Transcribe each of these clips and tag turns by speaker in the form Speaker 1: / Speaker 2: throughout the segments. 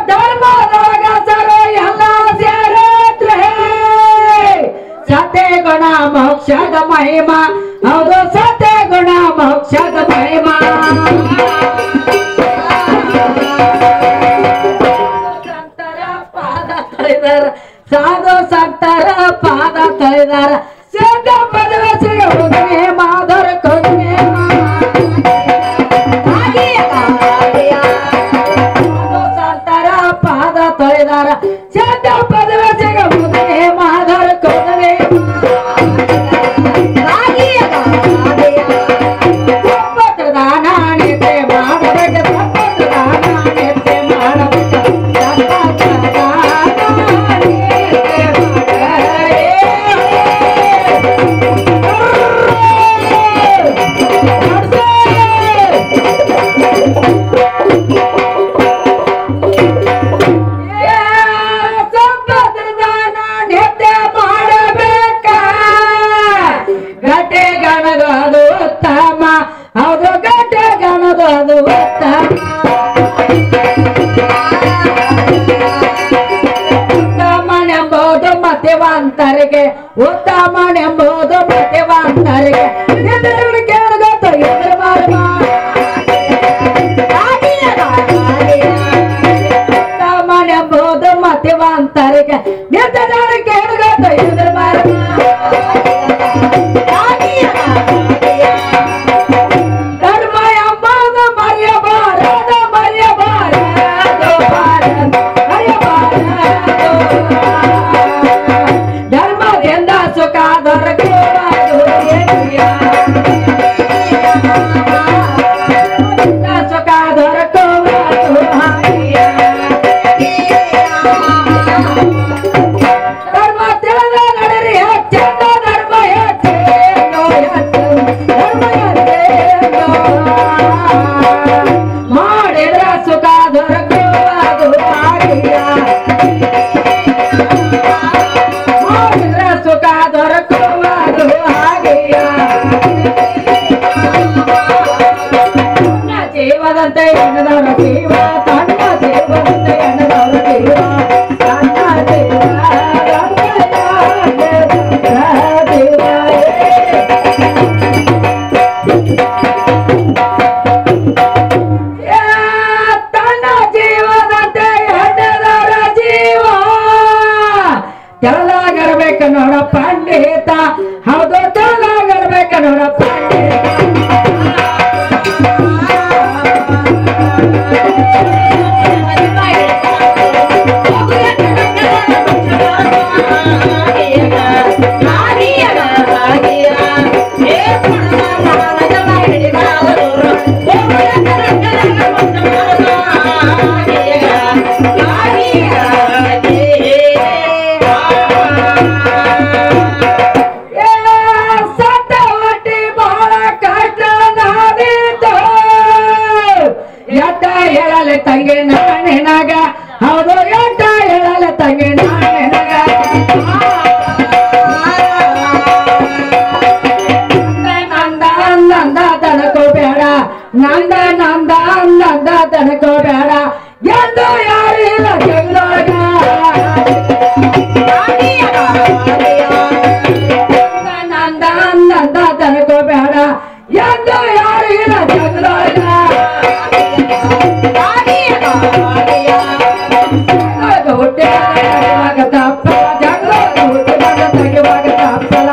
Speaker 1: ಧರ್ಮದೊಳಗ ಸರು ಎಲ್ಲ ಮೋಕ್ಷದ ಮಹಿಮಾ ಹೌದು ಸತ್ಯ ಗುಣ ಮೋಕ್ಷದ ಮಹಿಮಾ ಸಾಧು ಸಂತರ ಪಾದ ತೊಳೆದಾರ ಸಿದ್ಧ ಪದವಿ ಸಿಗುವುದೇ ಮಾಧುರ ಕೊನೆ ಸಂತರ ಪಾದ ತೊಳೆದಾರ ಸಿದ್ಧ ಪದವಿ ಸಿಗುವುದೇ ಮಾಧುರ ಕೊನೆ ನಾಣ್ಯತೆ ಮಾಡಬೇಕು ನಾಣ್ಯತೆ ಮಾಡಬೇಕು ಮತಿವಂತರಿಗೆ ಉತ್ತಮನೆಂಬುದು ಮತಿವಂತರಿಗೆ ಕೇಳಗತ್ತು ಎದುರು ಉತ್ತಮನೆಂಬುದು ಮತಿವಂತರಿಗೆ ನಿತ್ಯದವರು ಕೇಳಗತ್ತು ಎದುರು ಧರ್ಮ ಎಂಬುದು ಮರೆಯಬಾರದು ಮರೆಯಬಾರದು ಧರ್ಮದಿಂದ ಸುಖ ದೊರಕುವುದು ಸುಖ ದೊರಕುವುದು ಧರ್ಮ ತಿಳಿದ ನಡೆರಿ ಹೆಚ್ಚೆಂದ ಧರ್ಮ ಹೆಚ್ಚೇನು ಧರ್ಮ ಹೆಚ್ಚೇನು ಮಾಡಿದ್ರ ಸುಖ ದೊರಕುವುದು ಸುಖ ದೊರಕುವುದು ಹಾಗೆಯ ಜೀವದಂತೆ ಎನ್ನದವರ ಜೀವ ತನ್ನ ಜೀವದಂತೆ ಎನ್ನದವರ ಜೀವ ತನ್ನ ಜೀವ ತನ್ನ ಜೀವದಂತೆ ಎನ್ನದವರ ಜೀವ ತೆಳಗಾಗರ್ಬೇಕ ನೋಡ ಪಂಡಿತ ಹೌದು ತೆಳಗಾಗರ್ಬೇಕ ನೋಡ ಪಂಡಿತ ತಂಗಿ ನಾಣಿನಾಗ ಹೌದು ಎಟ್ಟ ಹೇಳಲ ತಂಗಿ ನಾಣಿನಾಗ ನಂದ ನಂದ ತನಕೋ ಬೇಡ ನಂದ ನಂದ ನಂದ ತನಕೋ ಬೇಡ ಎಂದು ಯಾರಿಲ್ಲ ಜಗದೊಳಗ ನಂದ ನಂದ ತನಕೋ ಬೇಡ ಎಂದು ಯಾರಿಲ್ಲ ಜಗದೊಳಗ ಹುಟ್ಟಿವಾಗ ತಪ್ಪಲ ಜಗದೊಳಗ ಹುಟ್ಟಿದಾಗ ತೆಗೆವಾಗ ತಪ್ಪಲ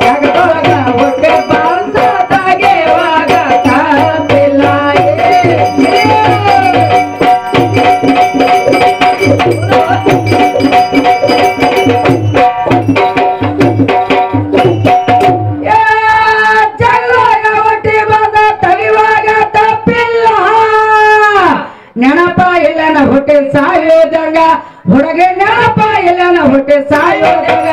Speaker 1: ಜಗದೊಳಗ ಹುಟ್ಟಿ ಬಂದ ತೆಗೆವಾಗ ತಪ್ಪಿಲ್ಲ ಜಗದೊಳಗ ಹುಟ್ಟಿ ಬಂದ ತೆಗೆವಾಗ ತಪ್ಪಿಲ್ಲ ನೆನಪ ಇಲ್ಲನ ಹುಟ್ಟಿ ಸಾಯೋದಂಗ ಹುಡುಗಿ ನೆನಪ ಇಲ್ಲನ ಹುಟ್ಟಿ ಸಾಯೋದಂಗ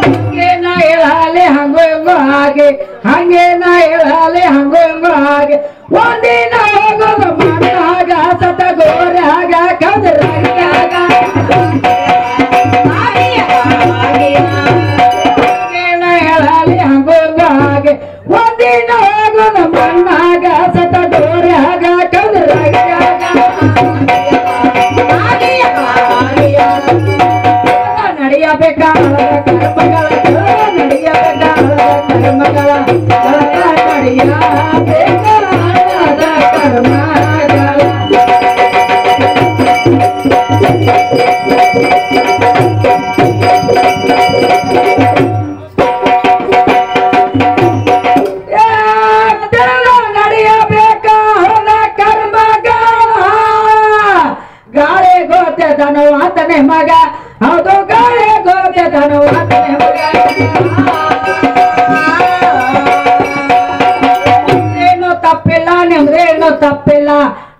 Speaker 1: ಹಂಗೇನ ಹೇಳಲಿ ಹಂಗು ಹಿಂಗು ಹಾಗೆ ಹಂಗೇನ ಹೇಳಲಿ ಹಂಗು ಹಿಂಗು ಹಾಗೆ ಒಂದಿನ ಹೋಗೋದು ಮಣ್ಣಾಗ ಸತ ಗೋರ್ಯಾಗ ಕದ್ರಾಗ ಹಂಗೇನ ಹೇಳಲಿ ಹಂಗು ಹಿಂಗು ಹಾಗೆ ಒಂದಿನ ಹೋಗೋದು ಮಣ್ಣಾಗ ಸತ ಗೋರ್ಯಾಗ ಕದ್ರಾಗ ಕರ್ಮಗಳ ನಡೆಯಬೇಕಾದ ಕರ್ಮಗಳ ನಡೆಯಬೇಕಾದ ಕರ್ಮಗಳ ಧನುವಾತನೆ ಮಗ ಹೌದು ಗಾಳಿ ಗೋತೆ ಧನುವಾತನೆ ಮಗ ಏನು ತಪ್ಪಿಲ್ಲ ನಿಮ್ದೇನು ತಪ್ಪಿಲ್ಲ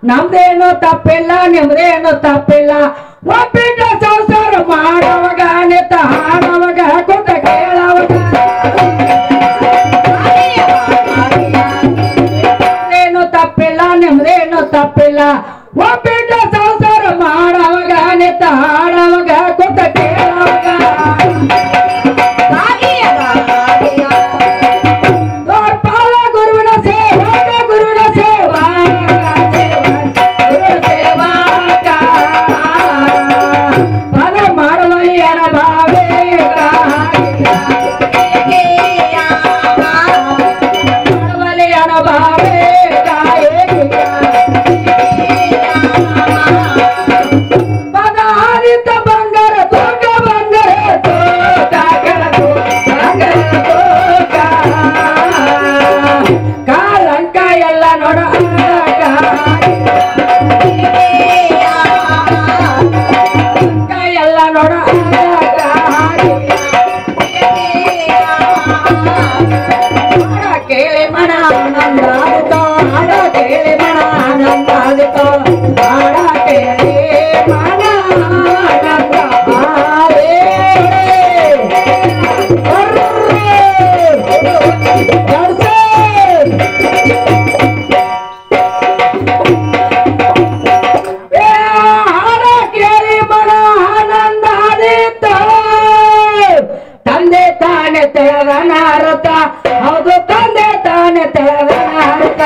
Speaker 1: ನಮ್ದೇನು ತಪ್ಪಿಲ್ಲ ನಿಮ್ದೇನು ತಪ್ಪಿಲ್ಲ ಒಪ್ಪಿಟ್ಟ ಸಂಸಾರ ಮಾಡವಾಗ ನಿತ್ತ ಹಾಡವಾಗ ಕೂತ ಕೇಳವಾಗ ಏನು ತಪ್ಪಿಲ್ಲ ನಿಮ್ದೇನು ತಪ್ಪಿಲ್ಲ ಒಪ್ಪಿಟ್ಟ ಸಂಸಾರ ಮಾಡವಾಗ ನಿತ್ತ ಹಾಡವಾಗ ಕೂತ ಕೇಳವಾಗ ದೊಡ್ಪಾಲ ಗುರುವಿನ ಸೇವಾ ಗುರುವಿನ ಸೇವಾ ಗುರು ಸೇವಾಕ ಪದ ಮಾಡುವಲ್ಲಿ ಅನುಭಾವೇ ಮಾಡುವಲ್ಲಿ ಅನುಭಾವೇ ಪದಾರಿತ ಬಂಗಾರ ತೋಕ ಬಂಗಾರ ತೋಕ ಬಂಗಾರ ತೋಕ ಕಾಲಂಕ ಎಲ್ಲ ನೋಡ ಎಲ್ಲ ನೋಡ ಕೇಳಿ ಮನ ಆನಂದ ಆದಿತೋ ಹಾಡ ಕೇಳಿ ಮನ ಆನಂದ ಆದಿತೋ ಹಾಡ ಕೇಳಿ ಮನ ಆನಂದ ಆದೆ ಹಾಡ ಕೇಳಿ ಮನ ಆನಂದ ಆದಿತೋ ತಂದೆ ತಾನೆ ತೆರೆದ ನಾರತ ಹೌದು ತಂದೆ ತಾನೆ ತೆರೆದ ನಾರತ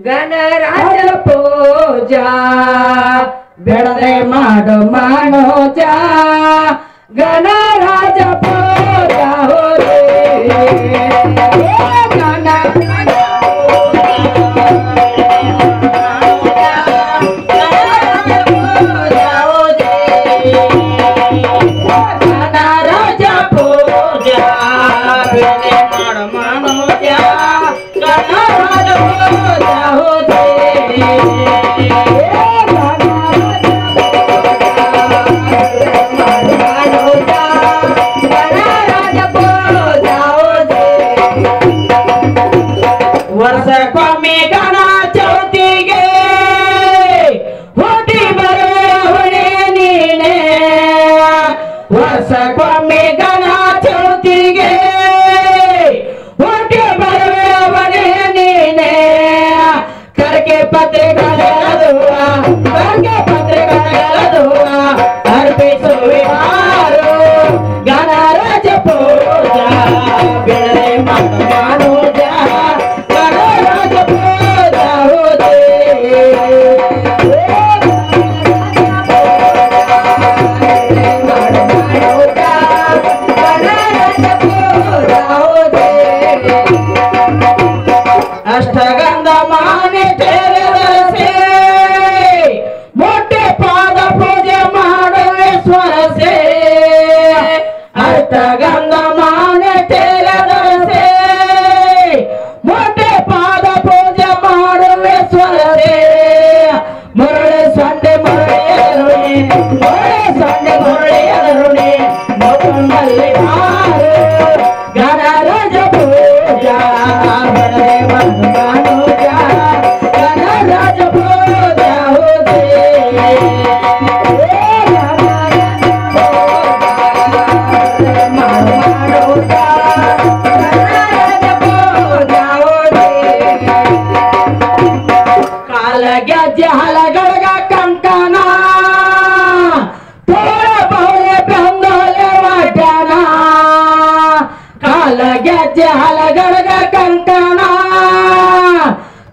Speaker 1: ಗಣರಾಜ ಪೂಜಾ ಬೆಳದೆ ಮಾಡು ಮನೋಜ ಗಣರಾಜ ಪೂಜಾ ಹೋದೆ ಗಣರಾಜ ಪೂಜಾ ಬೆಳದೆ ಮಾಡು ಮನೋಜ ಗಣರಾಜ ಪೂಜಾ ಹೋದೆ ವರ್ಷಕ್ಕೊಮ್ಮೆ ಗಣ ಚೌತಿಗೆ ಹುಟ್ಟಿ ಬರುವವನೇ ನೀನೆ ವರ್ಷಕ್ಕೊಮ್ಮೆ ಗಣ ಚೌತಿಗೆ ಹುಟ್ಟಿ ಬರುವವನೇ ನೀನೆ ಕರ್ಕೆ ಪತ್ರಿಕೆಗಳದುವ ಕರ್ಕೆ ಪತ್ರಿಕೆಗಳದುವ ಅರ್ಪಿಸುವೆ ಹಾರು ಗಣರಾಜ ಪೂಜಾ ಬೆಳೆ ಮನೋಜ ಗಣರಾಜ ಪೂಜಾ ಹೋದೆ ಅಷ್ಟಗಂಧ ಮಾನೆ ತೆರೆದಸೆ ಮೊಟ್ಟೆ ಪಾದ ಪೂಜೆ ಮಾಡುವೆ ಸ್ವರಸೆ ಅಷ್ಟಗಂಧ ಮಾನೆ ತೆರೆದಸೆ ಮೊಟ್ಟೆ ಪಾದ ಪೂಜೆ ಮಾಡುವೆ ಸ್ವರಸೆ ಮುರಳಿ ಸಂಡೆ ಮುರಳಿಯರುಣಿ ಮುರಳಿ ಸಂಡೆ ಮುರಳಿಯರುಣಿ ಮೊದಲಲ್ಲಿ ಹಾರು ಗಣರಾಜ ಪೂಜಾ ಬೆಳದೆ ಮನೋಜ ಗಣರಾಜ ಪೂಜಾ ಹೋದೆ ಮಾಡು ಜಾಲ ಗಡಗ ಕಂಕಣ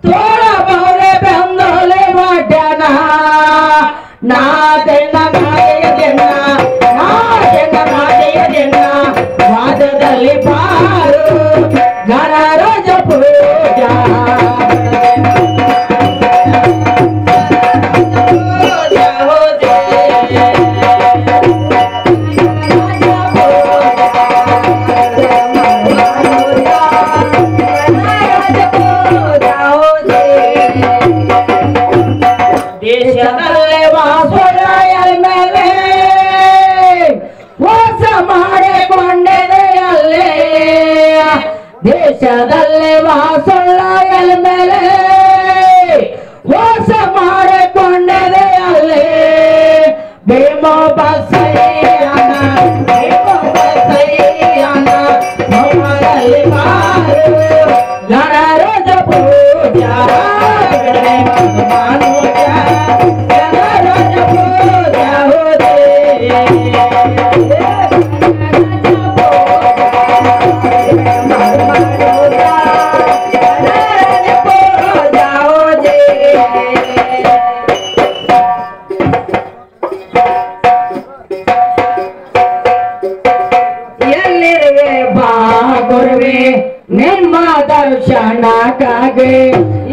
Speaker 1: ತೋಳ ಬೌಲೆ ಬೆಂದೋಲೆ ಮಾಡ್ಯಾನ ನಾದೆಣ್ಣ ವಾದದಲ್ಲಿ ಬಾರು ಗಣರಾಜ ಪೂಜಾ ದೇಶದಲ್ಲೇ ವಾಸುರಾಯರ ಮೇಲೆ ಮೋಸ ಮಾಡಿಕೊಂಡರೆ ಅಲ್ಲೇ ದೇಶದಲ್ಲೇ ವಾಸುರಾಯರ ಮೇಲೆ ಮೋಸ ಮಾಡಿಕೊಂಡರೆ ಅಲ್ಲೇ ಭೀಮ ಬಸಯ್ಯನ ಮೊಮ್ಮದಲ್ಲಿ ಮಾರು ಗಣರಾಜ ಪೂಜಾ ಎಲ್ಲಿರುವೆ ಬಾ ಗುರುವೆ ನಿಮ್ಮ ದರ್ಶನಕ್ಕಾಗಿ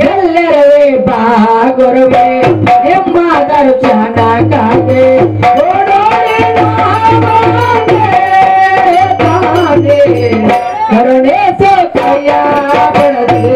Speaker 1: ಎಲ್ಲರುವೆ ಬಾ ಗುರುವೆ ನಿಮ್ಮ ದರ್ಶನಕ್ಕಾಗಿ ಓಡೋಡಿ ಕರುಣೆ ಸೋಕಯ್ಯ ಬಿಡದೆ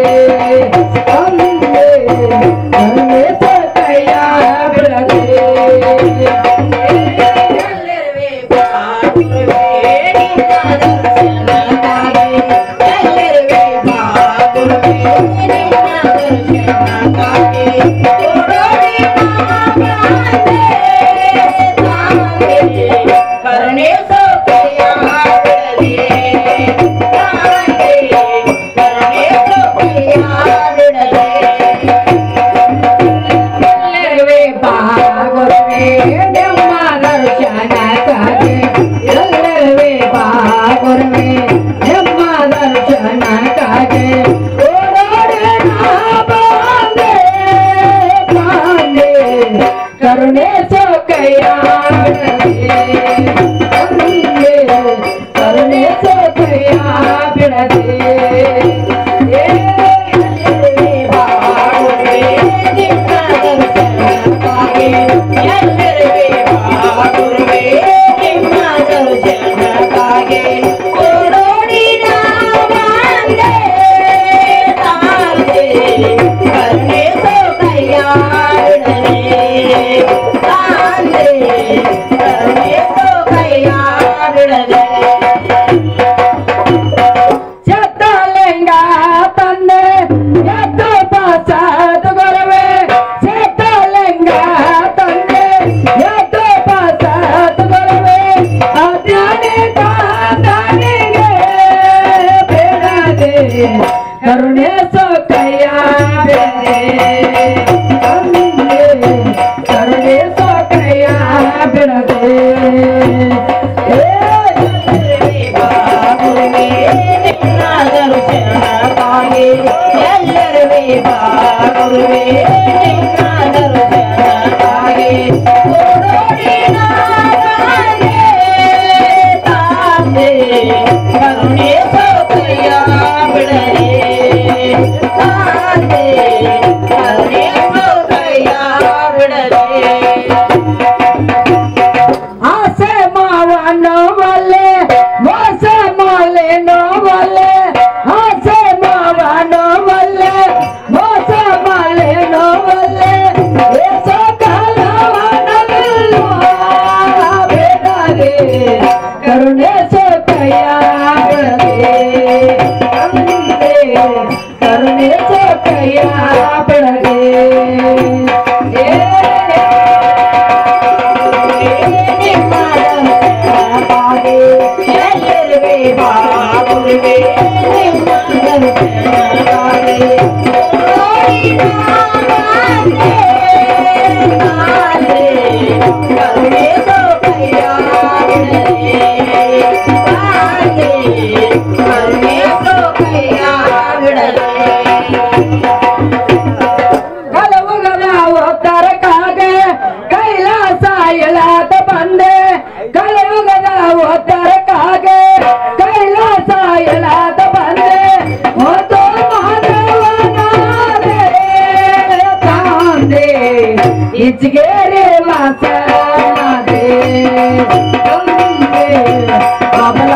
Speaker 1: ಕರುಣೆ ಸೋಕಯ್ಯ ಬಿಡದೆ ಎಲ್ಲರುವೆ ಬಾ ಗುರುವೆ ಕರುಣೆ ಸೋಕಯ್ಯ ಕರುಣೆ ಸೋಕಯ್ಯ ಬಿಡದೆ ಚತ್ತಲಿಂಗ ತಂದೆ ಎದ್ದು ಪಾಸಾದ ಗೊರವೆ ಚತ್ತಲಿಂಗ ತಂದೆ ಎದ್ದು ಪಾಸಾದ ಗೊರವೆ ಅಜ್ಞಾನಿ ತಾತನಿಗೆ ಬೇಡದೆ ಕರುಣೆ ಸೋಕಯ್ಯ ಬಿಡದೆ ಕರುಣೆ ಸೋಕಯ್ಯ ಬಿಡದೆ ಎಲ್ಲರುವೆ ಬಾ ಗುರುವೆ ಕರುಣೆ ಸೋಕಯ್ಯ ಬಿಡದೆ ಕರುಣೆ ಸೋಕಯ್ಯ ಬಿಡದೆ ಆಸೆ ಮಾವ ನೋವಲ್ಲೆ ಮೋಸ ಮಾಲೆ ನೋವಲ್ಲೆ ಆಸೆ ಮಾವ ನೋವಲ್ಲೆ ಮೋಸ ಮಾಲೆ ನೋವಲ್ಲೆ ಏಸೋ ಕಾಲವನಲ್ಲೋ ಬೇಡದೆ ಕರುಣೆ ಸೋಕಯ್ಯ ಬಿಡದೆ ಕರುಣೆ ಸೋಕಯ್ಯ ಬಿಡದೆ ಕರುಣೆ ಬಿಚ್ಚಿಗೆರೆ ಮಾಸನಾದೆ ಗಂಗೆ ಬಾಬಾ